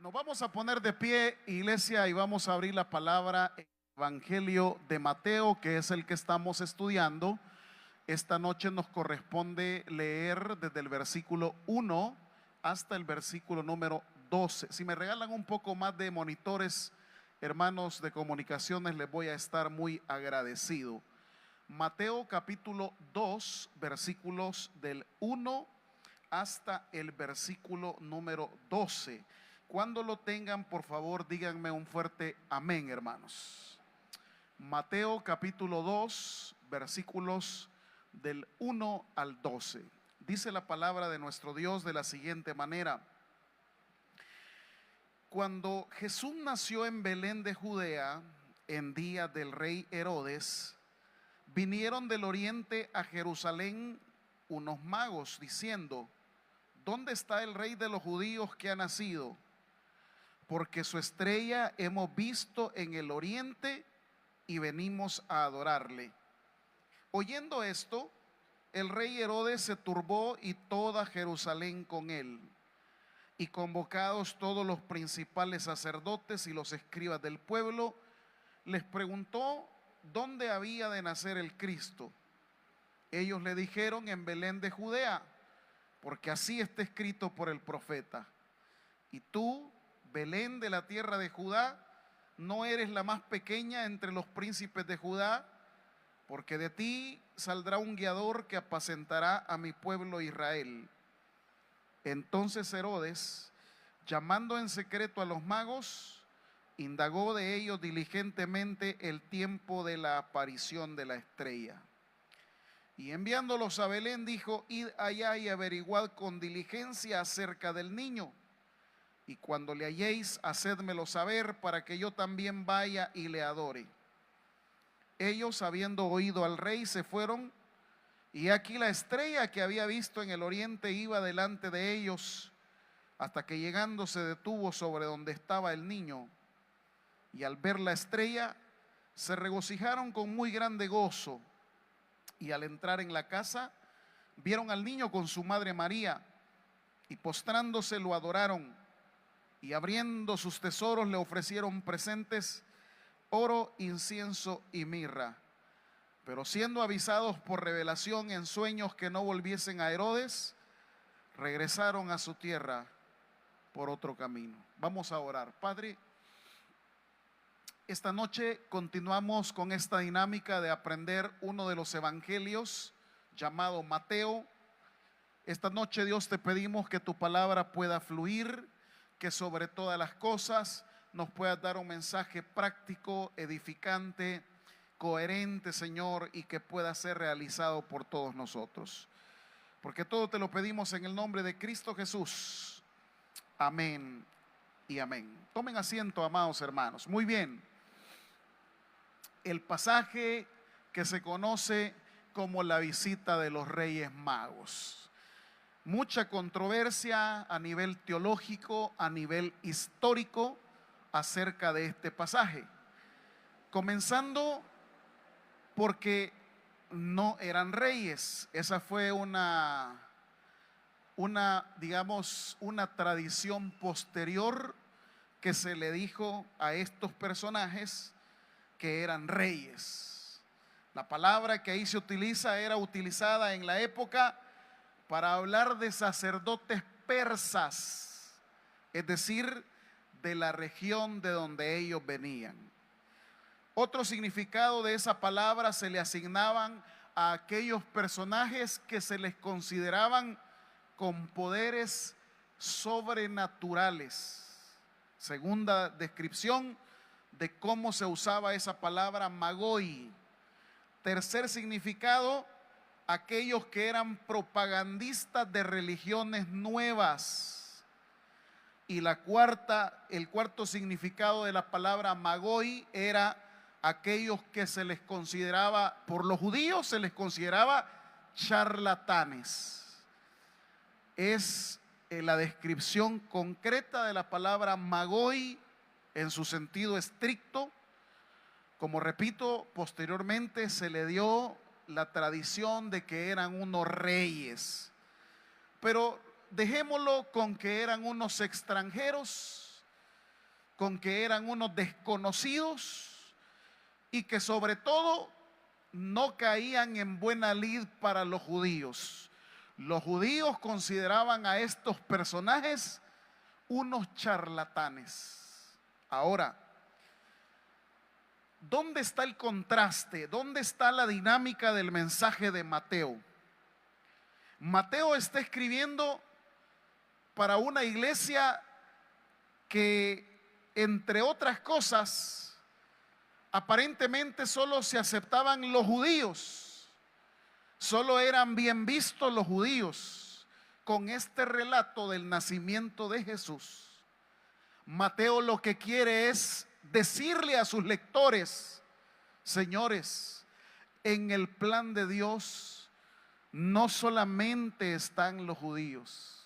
Nos vamos a poner de pie, iglesia, y vamos a abrir la palabra en el Evangelio de Mateo, que es el que estamos estudiando. Esta noche nos corresponde leer desde el versículo 1 hasta el versículo número 12. Si me regalan un poco más de monitores, hermanos de comunicaciones, les voy a estar muy agradecido. Mateo capítulo 2, versículos del 1 hasta el versículo número 12. Cuando lo tengan, por favor, díganme un fuerte amén, hermanos. Mateo capítulo 2, versículos del 1 al 12. Dice la palabra de nuestro Dios de la siguiente manera: Cuando Jesús nació en Belén de Judea, en día del rey Herodes, vinieron del oriente a Jerusalén unos magos diciendo: ¿dónde está el rey de los judíos que ha nacido? Porque su estrella hemos visto en el oriente y venimos a adorarle. Oyendo esto, el rey Herodes se turbó y toda Jerusalén con él. Y convocados todos los principales sacerdotes y los escribas del pueblo, les preguntó dónde había de nacer el Cristo. Ellos le dijeron: en Belén de Judea, porque así está escrito por el profeta: y tú, Belén de la tierra de Judá, no eres la más pequeña entre los príncipes de Judá, porque de ti saldrá un guiador que apacentará a mi pueblo Israel. Entonces Herodes, llamando en secreto a los magos, indagó de ellos diligentemente el tiempo de la aparición de la estrella. Y enviándolos a Belén dijo: id allá y averiguad con diligencia acerca del niño, y cuando le halléis, hacédmelo saber, para que yo también vaya y le adore. Ellos, habiendo oído al rey, se fueron, y aquí la estrella que había visto en el oriente iba delante de ellos, hasta que llegando se detuvo sobre donde estaba el niño. Y al ver la estrella, se regocijaron con muy grande gozo. Y al entrar en la casa, vieron al niño con su madre María, y postrándose lo adoraron. Y abriendo sus tesoros le ofrecieron presentes: oro, incienso y mirra. Pero siendo avisados por revelación en sueños que no volviesen a Herodes, regresaron a su tierra por otro camino. Vamos a orar. Padre, esta noche continuamos con esta dinámica de aprender uno de los evangelios llamado Mateo. Esta noche, Dios, te pedimos que tu palabra pueda fluir, que sobre todas las cosas nos puedas dar un mensaje práctico, edificante, coherente, Señor, y que pueda ser realizado por todos nosotros. Porque todo te lo pedimos en el nombre de Cristo Jesús. Amén y amén. Tomen asiento, amados hermanos. Muy bien. El pasaje que se conoce como la visita de los Reyes Magos. Mucha controversia a nivel teológico, a nivel histórico acerca de este pasaje. Comenzando porque no eran reyes. Esa fue digamos, una tradición posterior que se le dijo a estos personajes que eran reyes. La palabra que ahí se utiliza era utilizada en la época para hablar de sacerdotes persas, es decir, de la región de donde ellos venían. Otro significado de esa palabra se le asignaban a aquellos personajes que se les consideraban con poderes sobrenaturales. Segunda descripción de cómo se usaba esa palabra magoi. Tercer significado: aquellos que eran propagandistas de religiones nuevas. Y el cuarto significado de la palabra magoi era aquellos que se les consideraba, por los judíos se les consideraba charlatanes. Es la descripción concreta de la palabra magoi en su sentido estricto. Como repito, posteriormente se le dio la tradición de que eran unos reyes, pero dejémoslo con que eran unos extranjeros con que eran unos desconocidos y que sobre todo no caían en buena lid para los judíos. Los judíos consideraban a estos personajes unos charlatanes. Ahora, ¿dónde está el contraste? ¿Dónde está la dinámica del mensaje de Mateo? Mateo está escribiendo para una iglesia que, entre otras cosas, aparentemente solo se aceptaban los judíos, solo eran bien vistos los judíos. Con este relato del nacimiento de Jesús, Mateo lo que quiere es decirle a sus lectores: señores, en el plan de Dios no solamente están los judíos,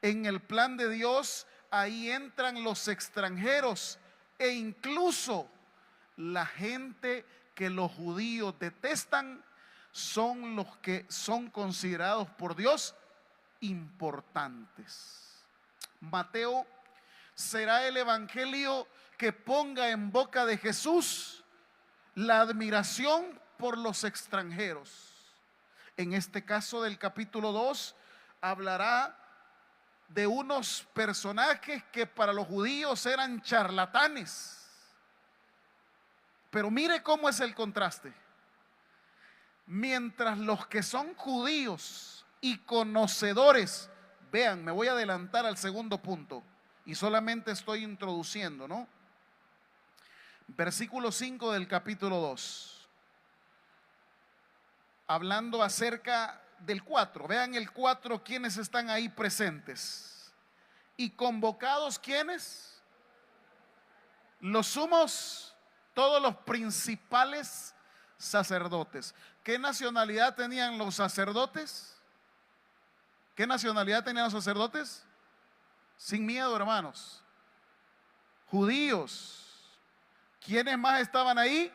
en el plan de Dios ahí entran los extranjeros e incluso la gente que los judíos detestan son los que son considerados por Dios importantes. Mateo será el evangelio que ponga en boca de Jesús la admiración por los extranjeros. En este caso del capítulo 2 hablará de unos personajes que para los judíos eran charlatanes. Pero mire cómo es el contraste. Mientras los que son judíos y conocedores, vean, me voy a adelantar al segundo punto y solamente estoy introduciendo, ¿no? Versículo 5 del capítulo 2, hablando acerca del 4. Vean el 4, quienes están ahí presentes y convocados, ¿quiénes? Los sumos, todos los principales sacerdotes. ¿Qué nacionalidad tenían los sacerdotes? ¿Qué nacionalidad tenían los sacerdotes? Sin miedo, hermanos. Judíos. ¿Quiénes más estaban ahí?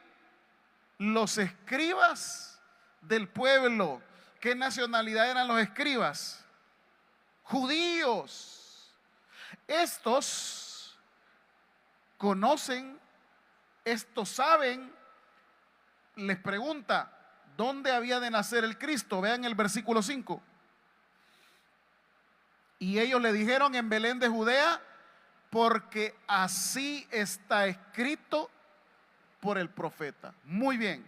Los escribas del pueblo. ¿Qué nacionalidad eran los escribas? Judíos. Estos conocen, estos saben. Les pregunta, ¿dónde había de nacer el Cristo? Vean el versículo 5. Y ellos le dijeron: en Belén de Judea, porque así está escrito por el profeta. Muy bien.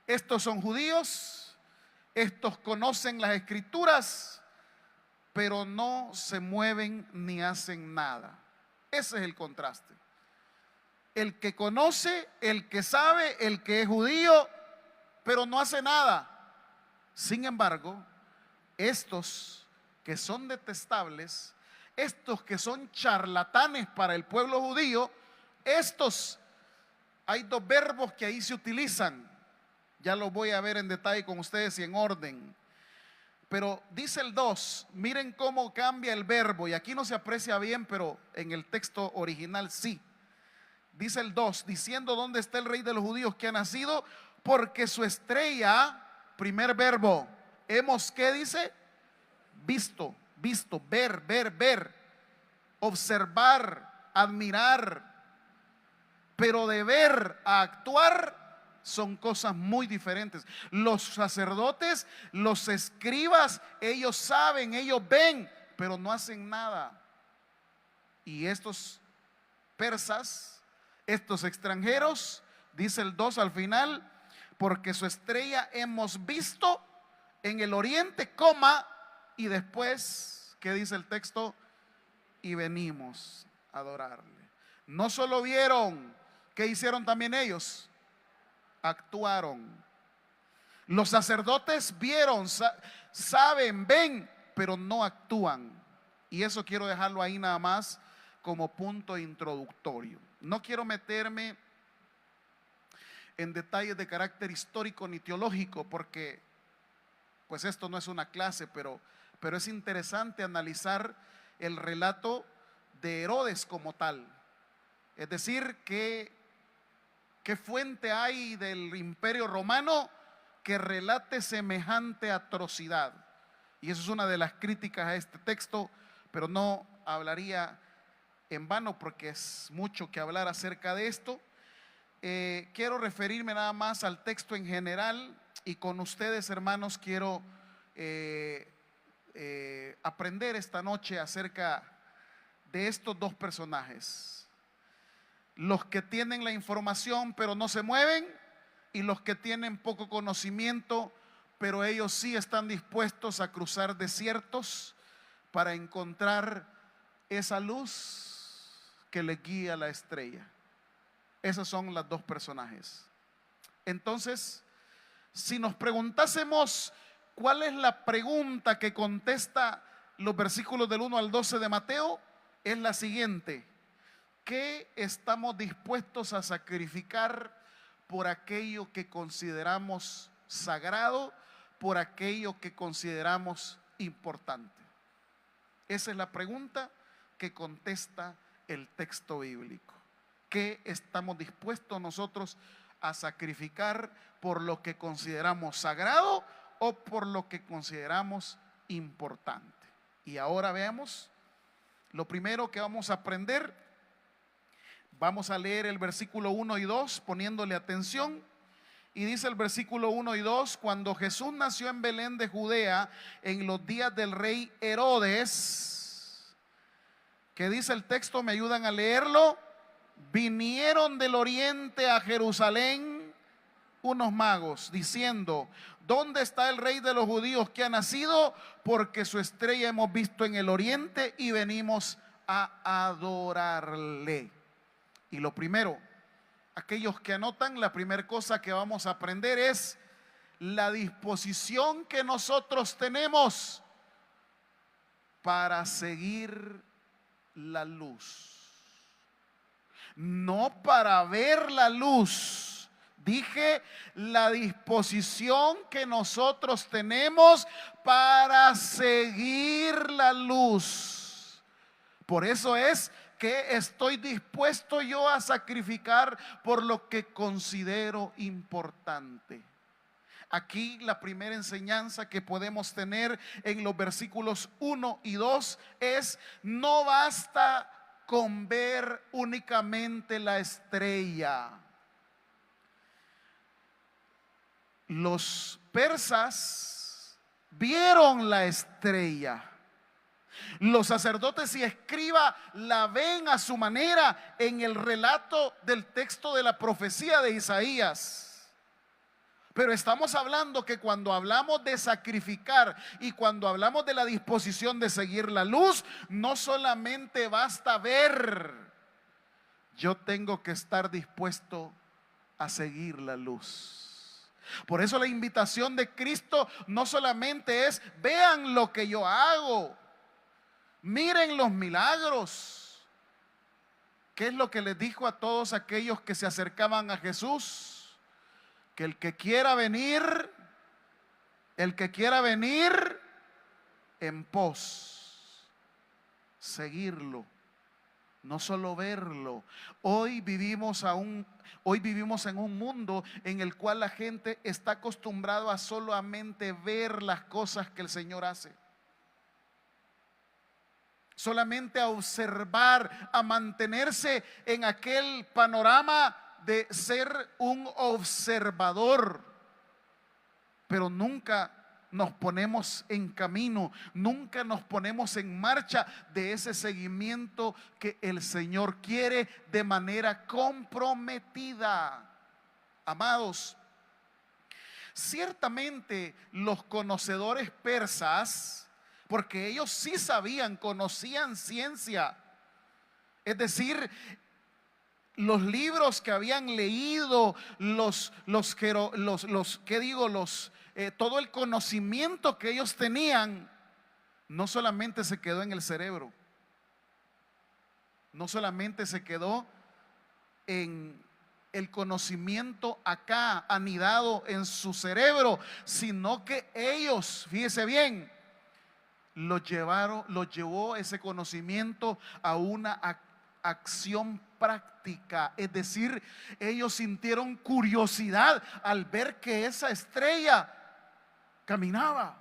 Estos son judíos, estos conocen las escrituras, pero no se mueven ni hacen nada. Ese es el contraste. El que conoce, el que sabe, el que es judío, pero no hace nada. Sin embargo, estos que son detestables, estos que son charlatanes para el pueblo judío, estos, hay dos verbos que ahí se utilizan. Ya los voy a ver en detalle con ustedes y en orden. Pero dice el 2, miren cómo cambia el verbo, y aquí no se aprecia bien, pero en el texto original sí. Dice el 2, diciendo: ¿dónde está el rey de los judíos que ha nacido? Porque su estrella, primer verbo, hemos, ¿qué dice? Visto, ver, observar, admirar. Pero de ver a actuar son cosas muy diferentes. Los sacerdotes, los escribas, ellos saben, ellos ven, pero no hacen nada. Y estos persas, estos extranjeros, dice el 2 al final: porque su estrella hemos visto en el oriente, coma, y después, ¿qué dice el texto? Y venimos a adorarle. No solo vieron, ¿qué hicieron también ellos? Actuaron. Los sacerdotes vieron, saben, ven, pero no actúan. Y eso quiero dejarlo ahí nada más como punto introductorio. No quiero meterme en detalles de carácter histórico ni teológico, porque pues esto no es una clase, pero es interesante analizar el relato de Herodes como tal. Es decir, ¿qué fuente hay del Imperio Romano que relate semejante atrocidad? Y eso es una de las críticas a este texto, pero no hablaría en vano porque es mucho que hablar acerca de esto. Quiero referirme nada más al texto en general y con ustedes, hermanos, quiero aprender esta noche acerca de estos dos personajes: los que tienen la información pero no se mueven, y los que tienen poco conocimiento pero ellos sí están dispuestos a cruzar desiertos para encontrar esa luz que les guía la estrella. Esos son los dos personajes. Entonces, si nos preguntásemos cuál es la pregunta que contesta los versículos del 1 al 12 de Mateo, es la siguiente: ¿qué estamos dispuestos a sacrificar por aquello que consideramos sagrado, por aquello que consideramos importante? Esa es la pregunta que contesta el texto bíblico. ¿Qué estamos dispuestos nosotros a sacrificar por lo que consideramos sagrado o por lo que consideramos importante? Y ahora veamos lo primero que vamos a aprender. Vamos a leer el versículo 1 y 2 poniéndole atención. Y dice el versículo 1 y 2: cuando Jesús nació en Belén de Judea en los días del rey Herodes, ¿qué dice el texto? ¿Me ayudan a leerlo? Vinieron del oriente a Jerusalén unos magos diciendo: ¿dónde está el rey de los judíos que ha nacido? Porque su estrella hemos visto en el oriente y venimos a adorarle. Y lo primero, aquellos que anotan, la primera cosa que vamos a aprender es la disposición que nosotros tenemos para seguir la luz. No para ver la luz. Dije la disposición que nosotros tenemos para seguir la luz. Por eso es que estoy dispuesto yo a sacrificar por lo que considero importante. Aquí la primera enseñanza que podemos tener en los versículos 1 y 2 es: no basta con ver únicamente la estrella. Los persas vieron la estrella. Los sacerdotes y escribas la ven a su manera en el relato del texto de la profecía de Isaías. Pero estamos hablando que cuando hablamos de sacrificar y cuando hablamos de la disposición de seguir la luz, no solamente basta ver. Yo tengo que estar dispuesto a seguir la luz. Por eso la invitación de Cristo no solamente es: vean lo que yo hago, miren los milagros. ¿Qué es lo que les dijo a todos aquellos que se acercaban a Jesús? Que el que quiera venir en pos, seguirlo, no solo verlo. Hoy vivimos en un mundo en el cual la gente está acostumbrado a solamente ver las cosas que el Señor hace, solamente a observar, a mantenerse en aquel panorama de ser un observador, pero nunca nos ponemos en camino, nunca nos ponemos en marcha de ese seguimiento que el Señor quiere de manera comprometida. Amados, ciertamente los conocedores persas, porque ellos sí sabían, conocían ciencia, es decir, los libros que habían leído, todo el conocimiento que ellos tenían, no solamente se quedó en el cerebro, no solamente se quedó en el conocimiento acá anidado en su cerebro, sino que ellos, fíjese bien, lo llevó ese conocimiento a una acción práctica. Es decir, ellos sintieron curiosidad al ver que esa estrella caminaba.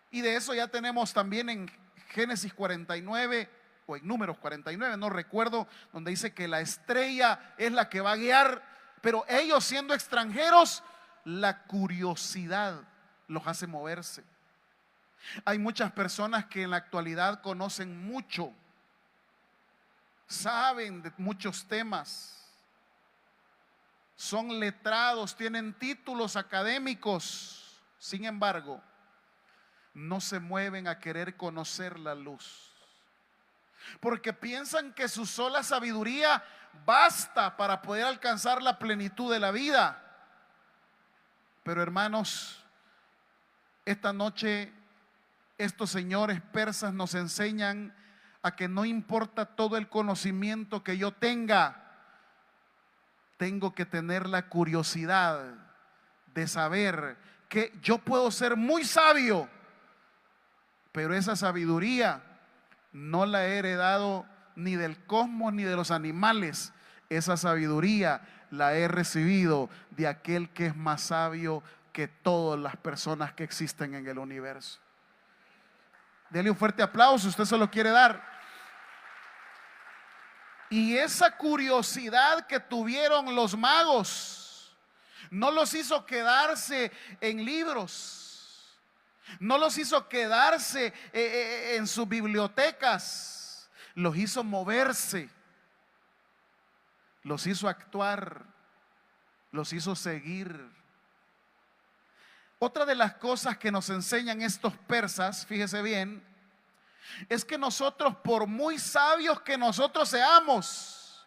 Y de eso ya tenemos también en Génesis 49 o en Números 49, no recuerdo, donde dice que la estrella es la que va a guiar, pero ellos siendo extranjeros, la curiosidad los hace moverse. Hay muchas personas que en la actualidad conocen mucho, saben de muchos temas, son letrados, tienen títulos académicos, sin embargo, no se mueven a querer conocer la luz, porque piensan que su sola sabiduría basta para poder alcanzar la plenitud de la vida. Pero hermanos, esta noche estos señores persas nos enseñan a que no importa todo el conocimiento que yo tenga, tengo que tener la curiosidad de saber que yo puedo ser muy sabio, pero esa sabiduría no la he heredado ni del cosmos ni de los animales. Esa sabiduría la he recibido de aquel que es más sabio que todas las personas que existen en el universo. Dele un fuerte aplauso, usted se lo quiere dar. Y esa curiosidad que tuvieron los magos no los hizo quedarse en libros, no los hizo quedarse en sus bibliotecas, los hizo moverse, los hizo actuar, los hizo seguir. Otra de las cosas que nos enseñan estos persas, fíjese bien, es que nosotros, por muy sabios que nosotros seamos,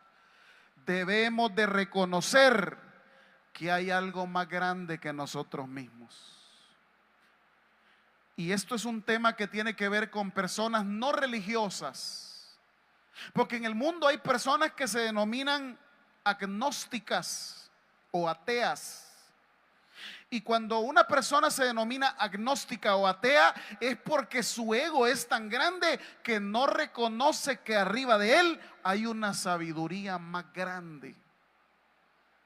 debemos de reconocer que hay algo más grande que nosotros mismos. Y esto es un tema que tiene que ver con personas no religiosas, porque en el mundo hay personas que se denominan agnósticas o ateas. Y cuando una persona se denomina agnóstica o atea, es porque su ego es tan grande que no reconoce que arriba de él hay una sabiduría más grande.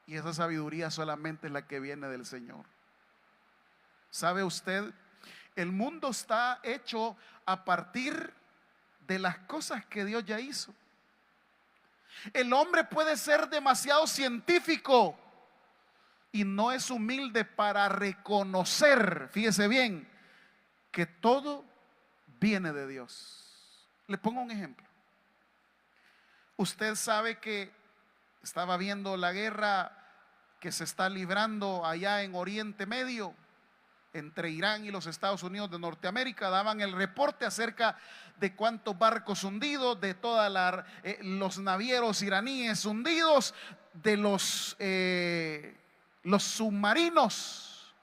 Y esa sabiduría solamente es la que viene del Señor. ¿Sabe usted? El mundo está hecho a partir de las cosas que Dios ya hizo. El hombre puede ser demasiado científico y no es humilde para reconocer, fíjese bien, que todo viene de Dios. Le pongo un ejemplo. Usted sabe que estaba viendo la guerra que se está librando allá en Oriente Medio entre Irán y los Estados Unidos de Norteamérica. Daban el reporte acerca de cuántos barcos hundidos, de todos los navieros iraníes hundidos, de los submarinos.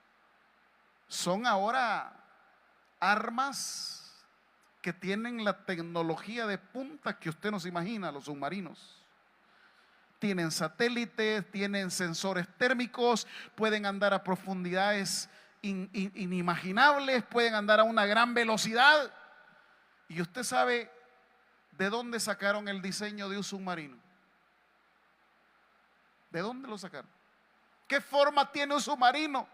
Son ahora armas que tienen la tecnología de punta que usted no se imagina. Los submarinos tienen satélites, tienen sensores térmicos, pueden andar a profundidades inimaginables, pueden andar a una gran velocidad. Y usted sabe de dónde sacaron el diseño de un submarino. ¿De dónde lo sacaron? ¿Qué forma tiene un submarino?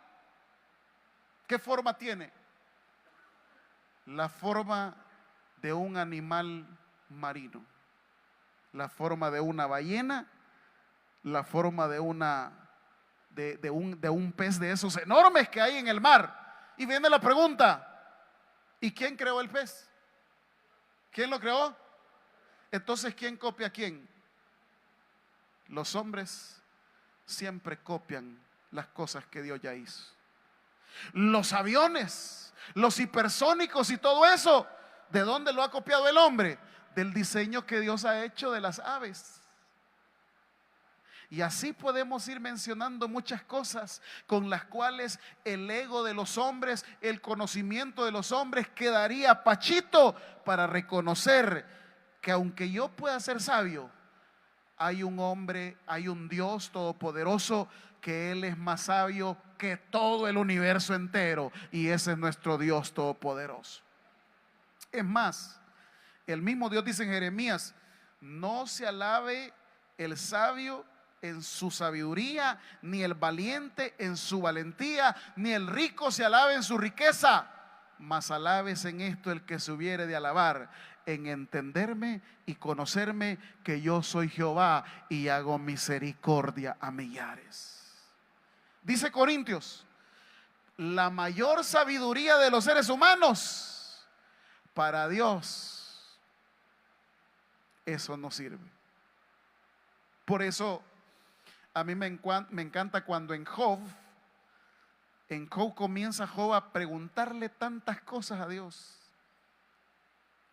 ¿Qué forma tiene? La forma de un animal marino, la forma de una ballena, la forma de un pez de esos enormes que hay en el mar. Y viene la pregunta: ¿y quién creó el pez? ¿Quién lo creó? Entonces, ¿quién copia a quién? Los hombres siempre copian las cosas que Dios ya hizo. Los aviones, los hipersónicos y todo eso, ¿de dónde lo ha copiado el hombre? Del diseño que Dios ha hecho de las aves. Y así podemos ir mencionando muchas cosas con las cuales el ego de los hombres, el conocimiento de los hombres quedaría pachito para reconocer que aunque yo pueda ser sabio, hay un hombre, hay un Dios todopoderoso, que Él es más sabio que todo el universo entero, y ese es nuestro Dios todopoderoso. Es más, el mismo Dios dice en Jeremías: no se alabe el sabio en su sabiduría, ni el valiente en su valentía, ni el rico se alabe en su riqueza, mas alabes en esto el que se hubiere de alabar, en entenderme y conocerme que yo soy Jehová y hago misericordia a millares. Dice Corintios, la mayor sabiduría de los seres humanos, para Dios eso no sirve. Por eso a mí me encanta cuando en Job comienza Job a preguntarle tantas cosas a Dios.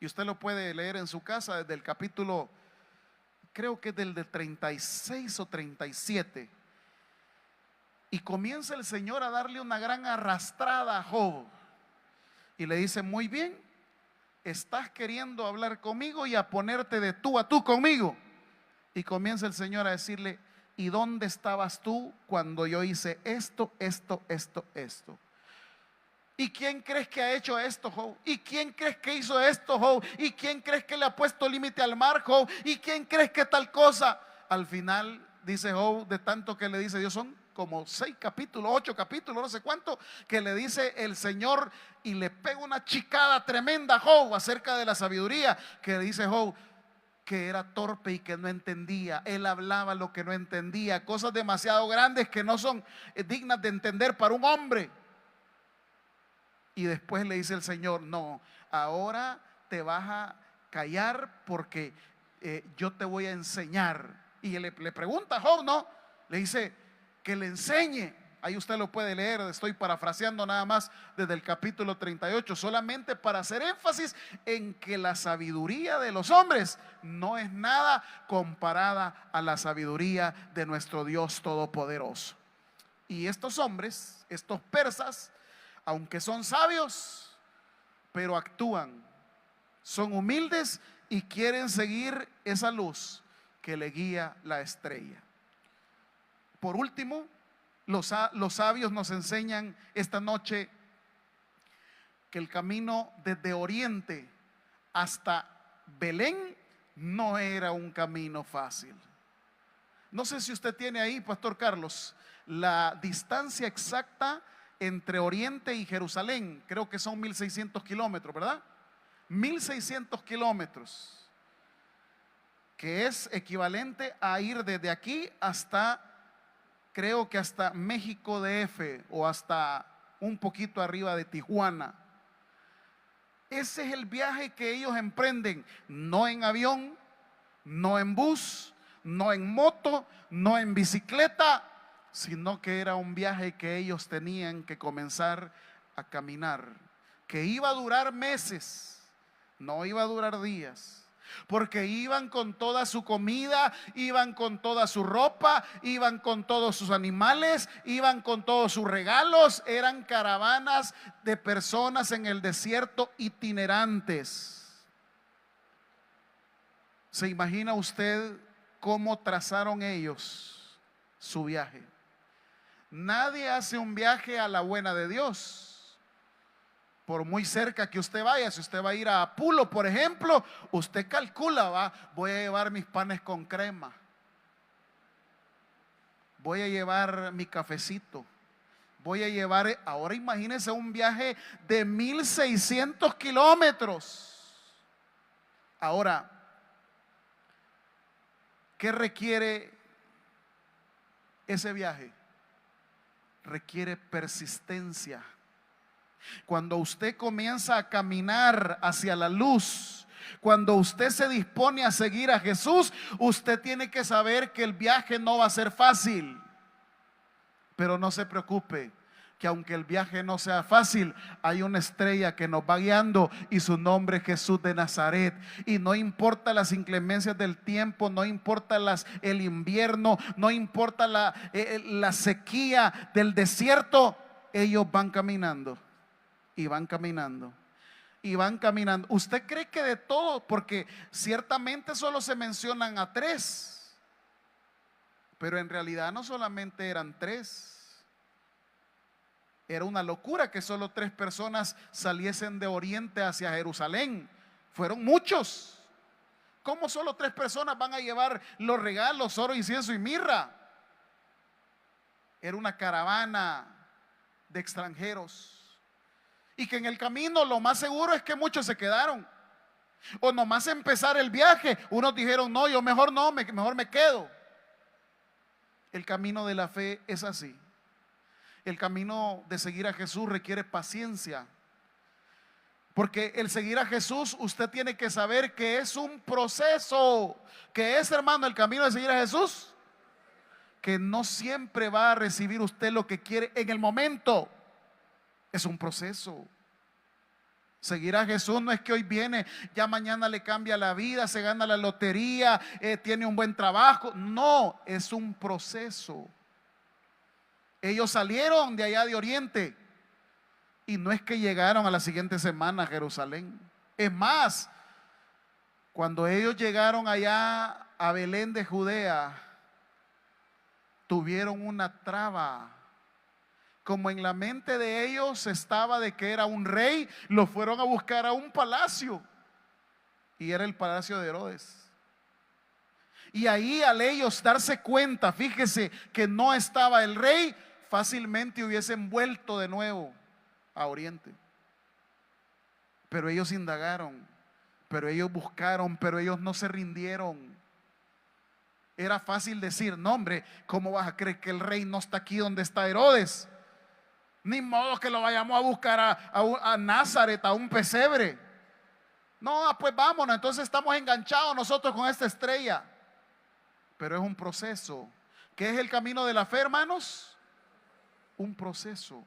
Y usted lo puede leer en su casa desde el capítulo, creo que es del de 36 o 37. Y comienza el Señor a darle una gran arrastrada a Job. Y le dice, muy bien, estás queriendo hablar conmigo y a ponerte de tú a tú conmigo. Y comienza el Señor a decirle, ¿y dónde estabas tú cuando yo hice esto? ¿Y quién crees que ha hecho esto, Job? ¿Y quién crees que hizo esto, Job? ¿Y quién crees que le ha puesto límite al mar, Job? ¿Y quién crees que tal cosa? Al final, dice Job, de tanto que le dice Dios, son como 6 capítulos, 8 capítulos, no sé cuánto, que le dice el Señor y le pega una chicada tremenda a Job acerca de la sabiduría, que le dice Job que era torpe y que no entendía. Él hablaba lo que no entendía, cosas demasiado grandes que no son dignas de entender para un hombre. Y después le dice el Señor, no, ahora te vas a callar porque yo te voy a enseñar. Y le pregunta a Job, ¿no? Le dice que le enseñe. Ahí usted lo puede leer, estoy parafraseando nada más desde el capítulo 38, solamente para hacer énfasis en que la sabiduría de los hombres no es nada comparada a la sabiduría de nuestro Dios Todopoderoso. Y estos hombres, estos persas, aunque son sabios, pero actúan, son humildes y quieren seguir esa luz que le guía la estrella. Por último, los sabios nos enseñan esta noche que el camino desde Oriente hasta Belén no era un camino fácil. No sé si usted tiene ahí, Pastor Carlos, la distancia exacta entre Oriente y Jerusalén. Creo que son 1600 kilómetros, ¿verdad? 1600 kilómetros, que es equivalente a ir desde aquí hasta, creo que hasta México DF o hasta un poquito arriba de Tijuana. Ese es el viaje que ellos emprenden, no en avión, no en bus, no en moto, no en bicicleta, sino que era un viaje que ellos tenían que comenzar a caminar, que iba a durar meses, no iba a durar días. Porque iban con toda su comida, iban con toda su ropa, iban con todos sus animales, iban con todos sus regalos. Eran caravanas de personas en el desierto itinerantes. ¿Se imagina usted cómo trazaron ellos su viaje? Nadie hace un viaje a la buena de Dios. Por muy cerca que usted vaya, si usted va a ir a Apulo, por ejemplo, usted calcula, voy a llevar mis panes con crema, voy a llevar mi cafecito, voy a llevar, ahora imagínense un viaje de 1600 kilómetros. Ahora, ¿qué requiere ese viaje? Requiere persistencia. Cuando usted comienza a caminar hacia la luz, cuando usted se dispone a seguir a Jesús, usted tiene que saber que el viaje no va a ser fácil. Pero no se preocupe, que aunque el viaje no sea fácil, hay una estrella que nos va guiando y su nombre es Jesús de Nazaret. Y no importa las inclemencias del tiempo, no importa el invierno, no importa la sequía del desierto, ellos van caminando. Y van caminando, y van caminando. ¿Usted cree que de todo? Porque ciertamente solo se mencionan a 3, pero en realidad no solamente eran 3. Era una locura que solo 3 personas saliesen de Oriente hacia Jerusalén. Fueron muchos. ¿Cómo solo 3 personas van a llevar los regalos, oro, incienso y mirra? Era una caravana de extranjeros. Y que en el camino lo más seguro es que muchos se quedaron. O nomás empezar el viaje, unos dijeron, no, yo mejor no, mejor me quedo. El camino de la fe es así. El camino de seguir a Jesús requiere paciencia. Porque el seguir a Jesús, usted tiene que saber que es un proceso. Que es, hermano, el camino de seguir a Jesús, que no siempre va a recibir usted lo que quiere en el momento. Es un proceso. Seguir a Jesús no es que hoy viene, ya mañana le cambia la vida, se gana la lotería, tiene un buen trabajo. No, es un proceso. Ellos salieron de allá de Oriente y no es que llegaron a la siguiente semana a Jerusalén. Es más, cuando ellos llegaron allá a Belén de Judea, tuvieron una traba. Como en la mente de ellos estaba de que era un rey, lo fueron a buscar a un palacio. Y era el palacio de Herodes. Y ahí, al ellos darse cuenta, fíjese, que no estaba el rey, fácilmente hubiesen vuelto de nuevo a Oriente. Pero ellos indagaron, pero ellos buscaron, pero ellos no se rindieron. Era fácil decir, no hombre, ¿cómo vas a creer que el rey no está aquí donde está Herodes? Ni modo que lo vayamos a buscar a Nazaret, a un pesebre. No, pues vámonos, entonces estamos enganchados nosotros con esta estrella. Pero es un proceso. ¿Qué es el camino de la fe, hermanos? Un proceso.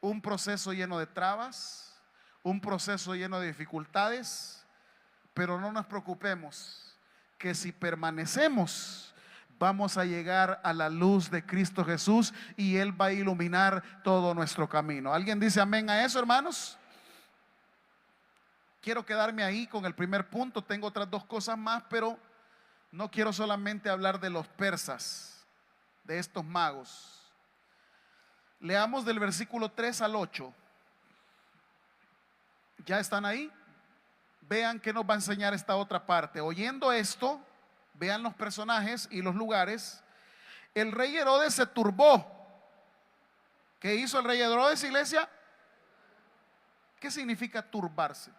Un proceso lleno de trabas, un proceso lleno de dificultades. Pero no nos preocupemos, que si permanecemos, vamos a llegar a la luz de Cristo Jesús y Él va a iluminar todo nuestro camino. ¿Alguien dice amén a eso, hermanos? Quiero quedarme ahí con el primer punto. Tengo otras dos cosas más, pero no quiero solamente hablar de los persas, de estos magos. Leamos del versículo 3 al 8. ¿Ya están ahí? Vean qué nos va a enseñar esta otra parte. Oyendo esto, vean los personajes y los lugares. El rey Herodes se turbó. ¿Qué hizo el rey Herodes, iglesia? ¿Qué significa turbarse?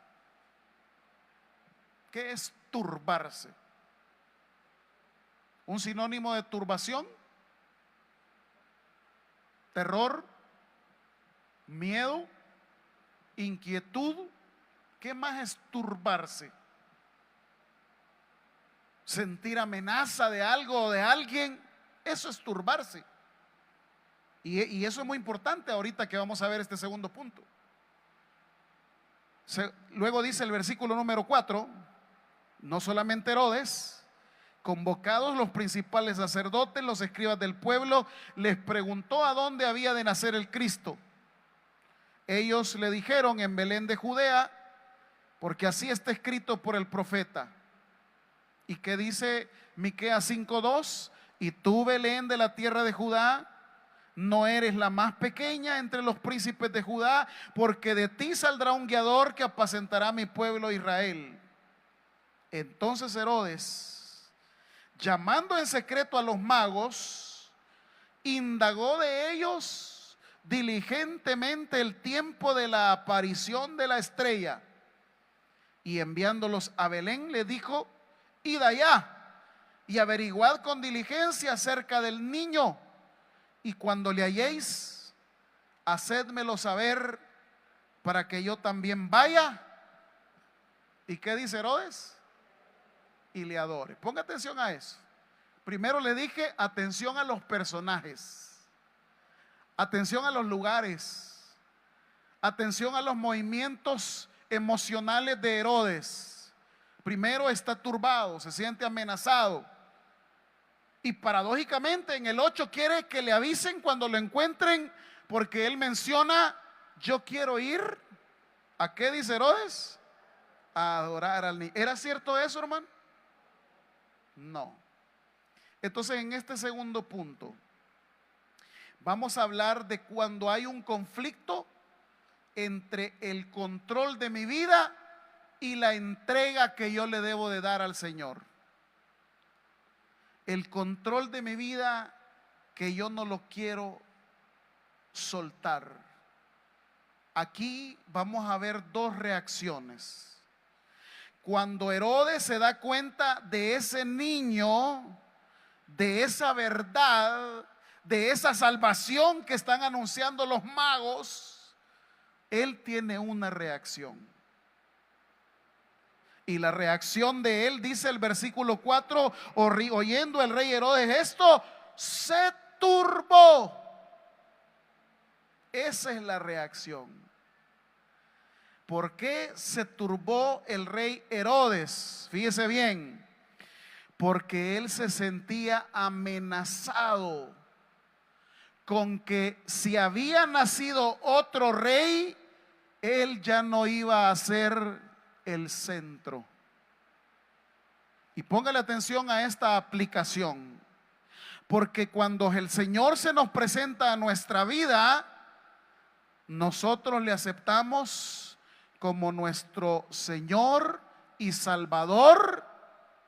¿Qué es turbarse? ¿Un sinónimo de turbación? Terror, miedo, inquietud. ¿Qué más es turbarse? Sentir amenaza de algo o de alguien, eso es turbarse. Y eso es muy importante ahorita que vamos a ver este segundo punto. Luego dice el versículo número 4, no solamente Herodes, convocados los principales sacerdotes, los escribas del pueblo, les preguntó a dónde había de nacer el Cristo. Ellos le dijeron, en Belén de Judea, porque así está escrito por el profeta. ¿Y qué dice Miqueas 5:2? Y tú, Belén de la tierra de Judá, no eres la más pequeña entre los príncipes de Judá, porque de ti saldrá un guiador que apacentará a mi pueblo Israel. Entonces Herodes, llamando en secreto a los magos, indagó de ellos diligentemente el tiempo de la aparición de la estrella, y enviándolos a Belén le dijo: id allá y averiguad con diligencia acerca del niño, y cuando le halléis, hacédmelo saber para que yo también vaya. ¿Y qué dice Herodes? Y le adore. Ponga atención a eso. Primero le dije, atención a los personajes, atención a los lugares, atención a los movimientos emocionales de Herodes. Primero está turbado, se siente amenazado. Y paradójicamente en el 8 quiere que le avisen cuando lo encuentren, porque él menciona: yo quiero ir. ¿A qué dice Herodes? A adorar al niño. ¿Era cierto eso, hermano? No. Entonces, en este segundo punto vamos a hablar de cuando hay un conflicto entre el control de mi vida y la entrega que yo le debo de dar al Señor. El control de mi vida que yo no lo quiero soltar. aquí vamos a ver dos reacciones. Cuando Herodes se da cuenta de ese niño, de esa verdad, de esa salvación que están anunciando los magos, él tiene una reacción. Y la reacción de él, dice el versículo 4, oyendo el rey Herodes esto, se turbó. Esa es la reacción. ¿Por qué se turbó el rey Herodes? Fíjese bien, porque él se sentía amenazado con que si había nacido otro rey, él ya no iba a ser el centro. Y póngale atención a esta aplicación, porque cuando el Señor se nos presenta a nuestra vida, nosotros le aceptamos como nuestro Señor y Salvador,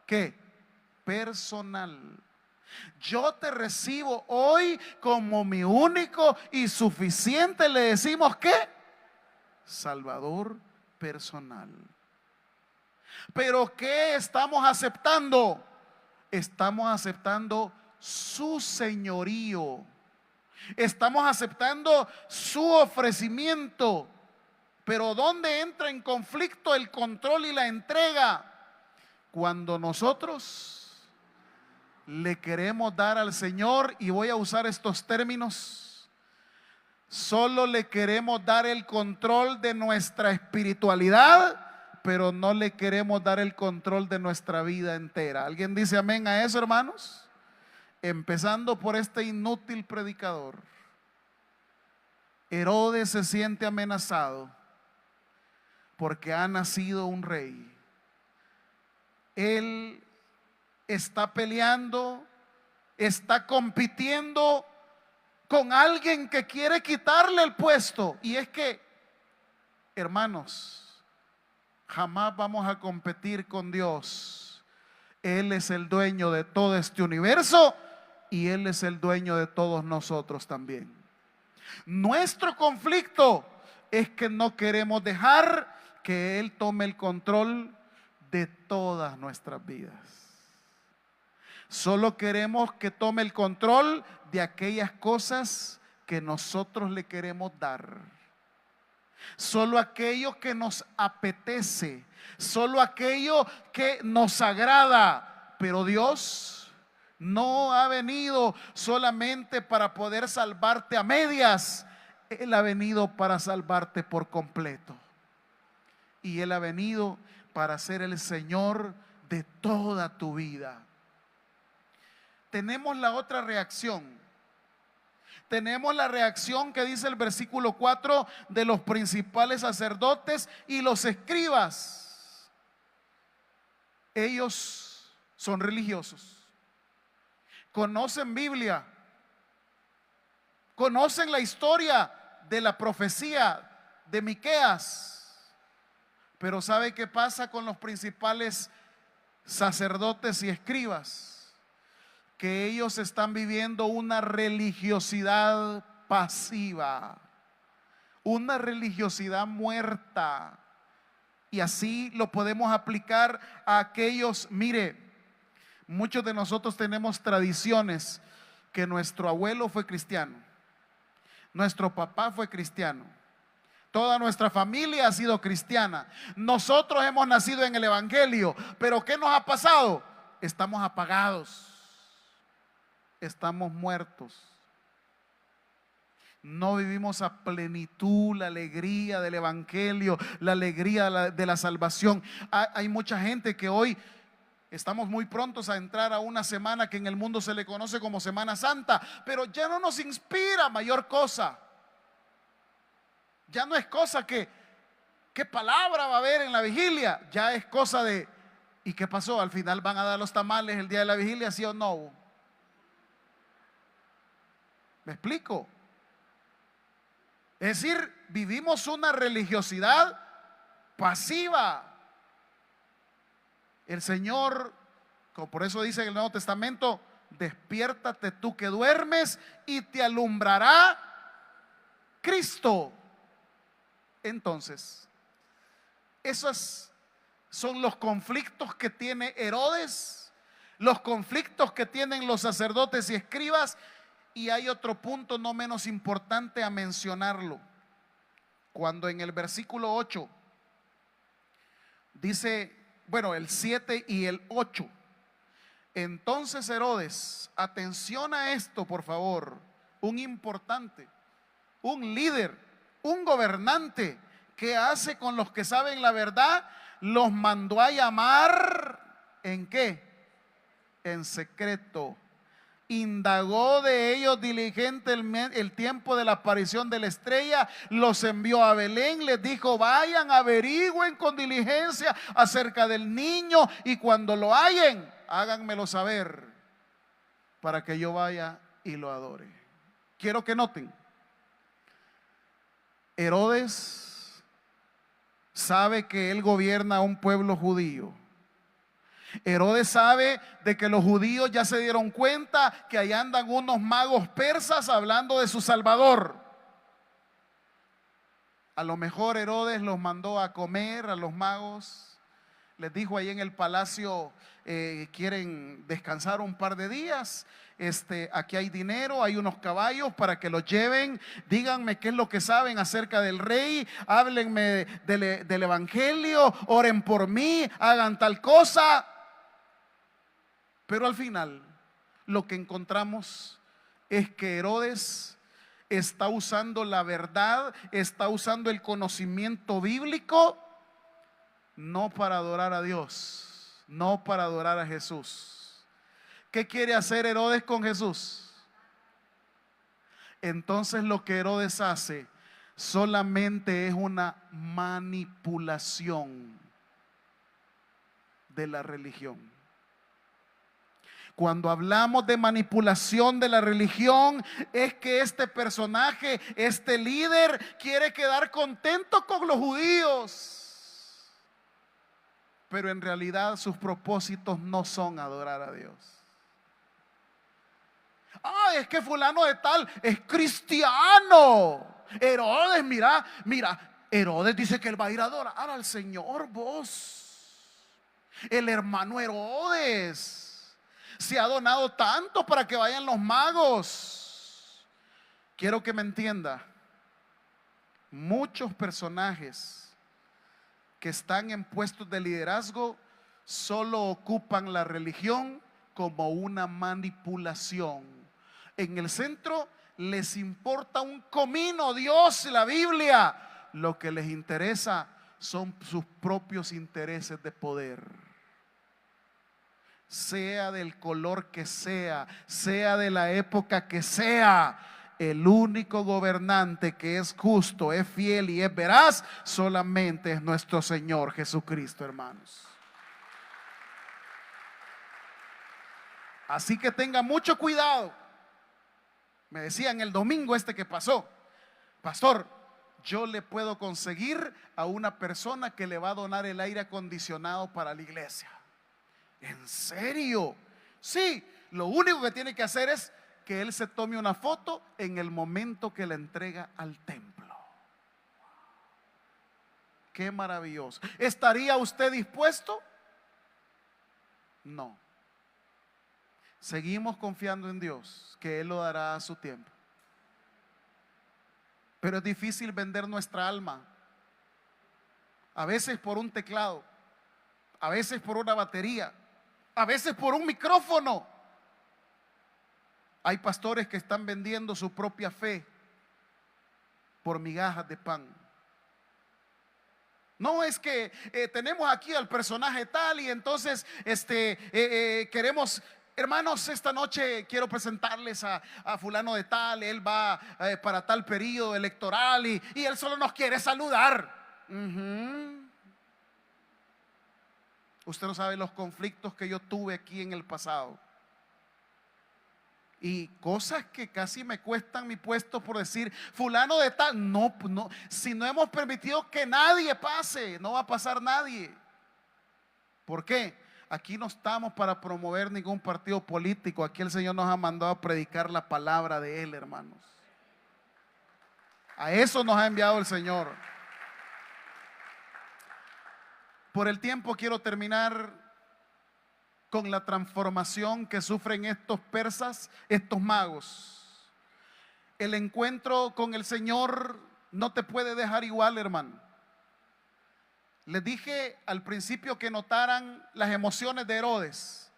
¿qué? Personal. Yo te recibo hoy como mi único y suficiente, le decimos, ¿qué? Salvador personal. Pero ¿qué estamos aceptando? Estamos aceptando su señorío. Estamos aceptando su ofrecimiento. Pero ¿dónde entra en conflicto el control y la entrega? Cuando nosotros le queremos dar al Señor, y voy a usar estos términos, solo le queremos dar el control de nuestra espiritualidad, pero no le queremos dar el control de nuestra vida entera. ¿Alguien dice amén a eso, hermanos? Empezando por este inútil predicador. Herodes se siente amenazado porque ha nacido un rey. Él está peleando, está compitiendo con alguien que quiere quitarle el puesto. Y es que, hermanos, jamás vamos a competir con Dios. Él es el dueño de todo este universo y Él es el dueño de todos nosotros también. Nuestro conflicto es que no queremos dejar que Él tome el control de todas nuestras vidas. Solo queremos que tome el control de aquellas cosas que nosotros le queremos dar. Solo aquello que nos apetece, solo aquello que nos agrada. Pero Dios no ha venido solamente para poder salvarte a medias. Él ha venido para salvarte por completo. Y Él ha venido para ser el Señor de toda tu vida. Tenemos la otra reacción. Tenemos la reacción que dice el versículo 4 de los principales sacerdotes y los escribas. Ellos son religiosos, conocen Biblia, conocen la historia de la profecía de Miqueas. Pero ¿sabe qué pasa con los principales sacerdotes y escribas? Que ellos están viviendo una religiosidad pasiva, una religiosidad muerta. Y así lo podemos aplicar a aquellos. Mire, muchos de nosotros tenemos tradiciones, que nuestro abuelo fue cristiano, nuestro papá fue cristiano, toda nuestra familia ha sido cristiana, nosotros hemos nacido en el Evangelio. Pero ¿qué nos ha pasado? Estamos apagados. Estamos muertos. No vivimos a plenitud la alegría del Evangelio, la alegría de la salvación. Hay mucha gente que hoy estamos muy prontos a entrar a una semana que en el mundo se le conoce como Semana Santa, pero ya no nos inspira mayor cosa. Ya no es cosa que ¿qué palabra va a haber en la vigilia? Ya es cosa de ¿y qué pasó? Al final van a dar los tamales el día de la vigilia, ¿sí o no? ¿Me explico? Es decir, vivimos una religiosidad pasiva. El Señor, por eso dice en el Nuevo Testamento, despiértate tú que duermes y te alumbrará Cristo. Entonces, esos son los conflictos que tiene Herodes, los conflictos que tienen los sacerdotes y escribas. Y hay otro punto no menos importante a mencionarlo. Cuando en el versículo 8 dice, bueno, el 7 y el 8. Entonces Herodes, atención a esto por favor, un importante, un líder, un gobernante que hace con los que saben la verdad, los mandó a llamar, ¿en qué? En secreto. Indagó de ellos diligente el tiempo de la aparición de la estrella, los envió a Belén, les dijo: vayan, averigüen con diligencia acerca del niño y cuando lo hallen, háganmelo saber para que yo vaya y lo adore. Quiero que noten, Herodes sabe que él gobierna a un pueblo judío. Herodes sabe de que los judíos ya se dieron cuenta que ahí andan unos magos persas hablando de su Salvador. A lo mejor Herodes los mandó a comer a los magos. Les dijo ahí en el palacio, quieren descansar un par de días. Aquí hay dinero, hay unos caballos para que los lleven. Díganme qué es lo que saben acerca del rey. Háblenme del evangelio. Oren por mí, hagan tal cosa. Pero al final lo que encontramos es que Herodes está usando la verdad, está usando el conocimiento bíblico, no para adorar a Dios, no para adorar a Jesús. ¿Qué quiere hacer Herodes con Jesús? Entonces lo que Herodes hace solamente es una manipulación de la religión. Cuando hablamos de manipulación de la religión, es que este personaje, este líder, quiere quedar contento con los judíos. Pero en realidad sus propósitos no son adorar a Dios. Es que fulano de tal es cristiano. Herodes, mira, Herodes dice que él va a ir a adorar al Señor, vos. El hermano Herodes se ha donado tanto para que vayan los magos. Quiero que me entienda, muchos personajes que están en puestos de liderazgo solo ocupan la religión como una manipulación. En el centro les importa un comino Dios y la Biblia. Lo que les interesa son sus propios intereses de poder. Sea del color que sea, sea de la época que sea, el único gobernante que es justo, es fiel y es veraz solamente es nuestro Señor Jesucristo, hermanos. Así que tenga mucho cuidado. Me decían el domingo que pasó: pastor, yo le puedo conseguir a una persona que le va a donar el aire acondicionado para la iglesia. ¿En serio? Sí, lo único que tiene que hacer es que él se tome una foto en el momento que la entrega al templo. Qué maravilloso. ¿Estaría usted dispuesto? No. Seguimos confiando en Dios, que Él lo dará a su tiempo. Pero es difícil vender nuestra alma. A veces por un teclado, a veces por una batería, a veces por un micrófono. Hay pastores que están vendiendo su propia fe por migajas de pan. No es que tenemos aquí al personaje tal y entonces queremos, hermanos, esta noche quiero presentarles a fulano de tal. Él va para tal periodo electoral y él solo nos quiere saludar. Usted no sabe los conflictos que yo tuve aquí en el pasado. Y cosas que casi me cuestan mi puesto por decir fulano de tal. No, si no hemos permitido que nadie pase, no va a pasar nadie. ¿Por qué? Aquí no estamos para promover ningún partido político. Aquí el Señor nos ha mandado a predicar la palabra de Él, hermanos. A eso nos ha enviado el Señor. Por el tiempo quiero terminar con la transformación que sufren estos persas, estos magos. El encuentro con el Señor no te puede dejar igual, hermano. Les dije al principio que notaran las emociones de Herodes.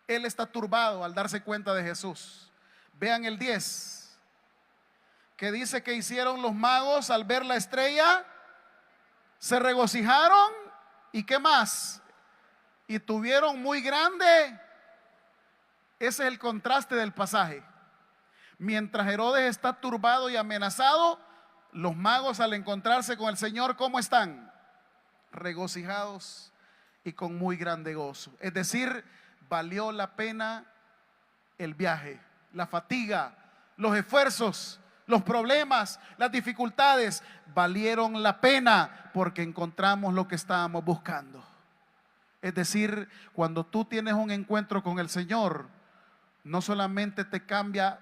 Él está turbado al darse cuenta de Jesús. Vean el 10, que dice que hicieron los magos al ver la estrella, se regocijaron y ¿qué más? Y tuvieron muy grande. Ese es el contraste del pasaje. Mientras Herodes está turbado y amenazado, los magos al encontrarse con el Señor, ¿cómo están? Regocijados y con muy grande gozo. Es decir, valió la pena el viaje, la fatiga, los esfuerzos, los problemas, las dificultades, valieron la pena porque encontramos lo que estábamos buscando. Es decir, cuando tú tienes un encuentro con el Señor, no solamente te cambia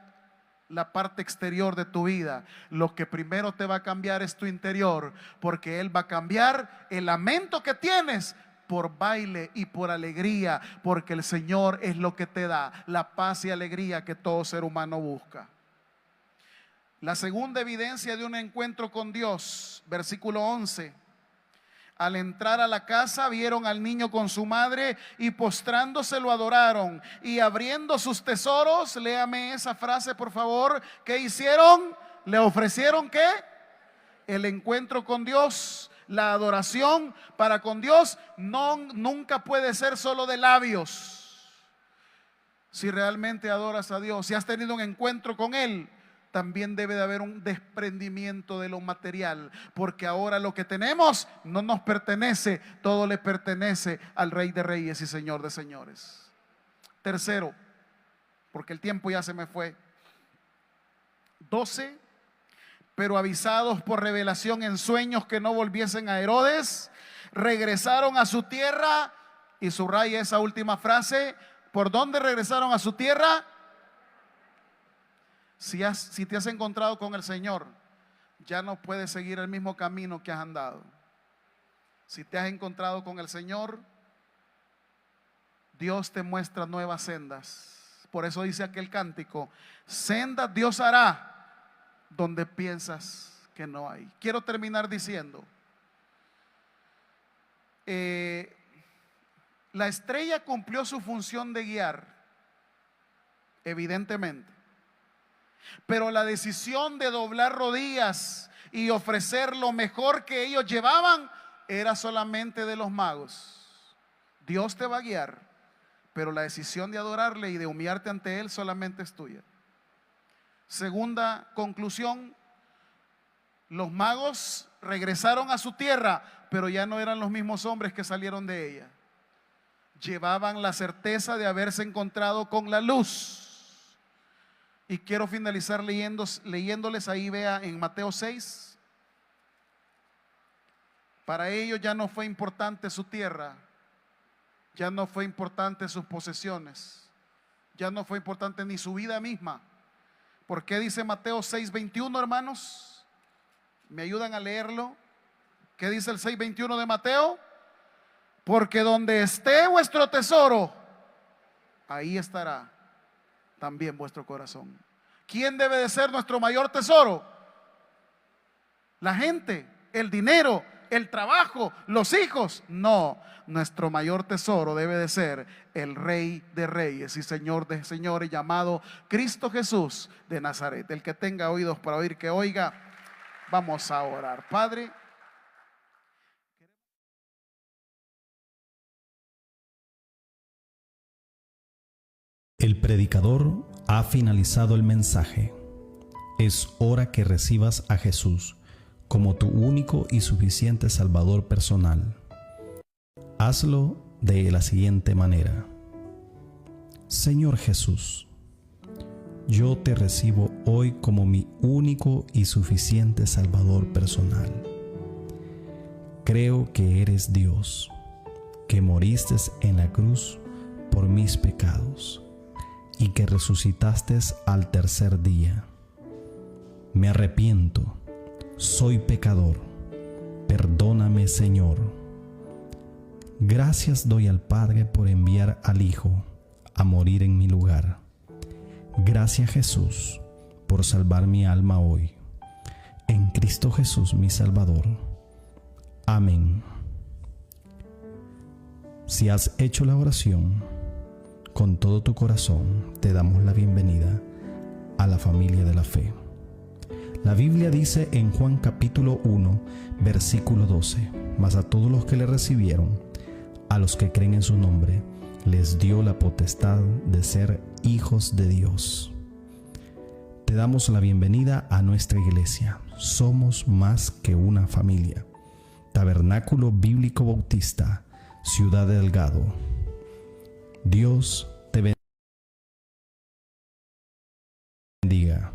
la parte exterior de tu vida, lo que primero te va a cambiar es tu interior, porque Él va a cambiar el lamento que tienes por baile y por alegría, porque el Señor es lo que te da la paz y alegría que todo ser humano busca. La segunda evidencia de un encuentro con Dios, versículo 11. Al entrar a la casa vieron al niño con su madre y postrándose lo adoraron, y abriendo sus tesoros, léame esa frase por favor, ¿qué hicieron? ¿Le ofrecieron qué? El encuentro con Dios, la adoración para con Dios nunca puede ser solo de labios. Si realmente adoras a Dios, si has tenido un encuentro con Él, también debe de haber un desprendimiento de lo material, porque ahora lo que tenemos no nos pertenece, todo le pertenece al Rey de Reyes y Señor de Señores. Tercero, porque el tiempo ya se me fue. 12. Pero avisados por revelación en sueños que no volviesen a Herodes, regresaron a su tierra. Y subraya esa última frase: ¿por dónde regresaron a su tierra? Si te has encontrado con el Señor, ya no puedes seguir el mismo camino que has andado. Si te has encontrado con el Señor, Dios te muestra nuevas sendas. Por eso dice aquel cántico: sendas Dios hará donde piensas que no hay. Quiero terminar diciendo, la estrella cumplió su función de guiar, evidentemente. Pero la decisión de doblar rodillas y ofrecer lo mejor que ellos llevaban era solamente de los magos. Dios te va a guiar, pero la decisión de adorarle y de humillarte ante Él solamente es tuya. Segunda conclusión: los magos regresaron a su tierra, pero ya no eran los mismos hombres que salieron de ella. Llevaban la certeza de haberse encontrado con la luz. Y quiero finalizar leyéndoles ahí, vea en Mateo 6. Para ellos ya no fue importante su tierra, ya no fue importante sus posesiones, ya no fue importante ni su vida misma. ¿Por qué dice Mateo 6:21, hermanos? ¿Me ayudan a leerlo? ¿Qué dice el 6:21 de Mateo? Porque donde esté vuestro tesoro, ahí estará también vuestro corazón. ¿Quién debe de ser nuestro mayor tesoro? La gente, el dinero, el trabajo, los hijos. No, nuestro mayor tesoro debe de ser el Rey de Reyes y Señor de Señores, llamado Cristo Jesús de Nazaret. El que tenga oídos para oír, que oiga. Vamos a orar. Padre, el predicador ha finalizado el mensaje. Es hora que recibas a Jesús como tu único y suficiente Salvador personal. Hazlo de la siguiente manera: Señor Jesús, yo te recibo hoy como mi único y suficiente Salvador personal. Creo que eres Dios, que moriste en la cruz por mis pecados y que resucitaste al tercer día. Me arrepiento, soy pecador, perdóname, Señor. Gracias doy al Padre por enviar al Hijo a morir en mi lugar. Gracias, Jesús, por salvar mi alma hoy. En Cristo Jesús, mi Salvador. Amén. Si has hecho la oración con todo tu corazón, te damos la bienvenida a la familia de la fe. La Biblia dice en Juan capítulo 1, versículo 12: mas a todos los que le recibieron, a los que creen en su nombre, les dio la potestad de ser hijos de Dios. Te damos la bienvenida a nuestra iglesia. Somos más que una familia. Tabernáculo Bíblico Bautista, Ciudad de Delgado. Dios te bendiga.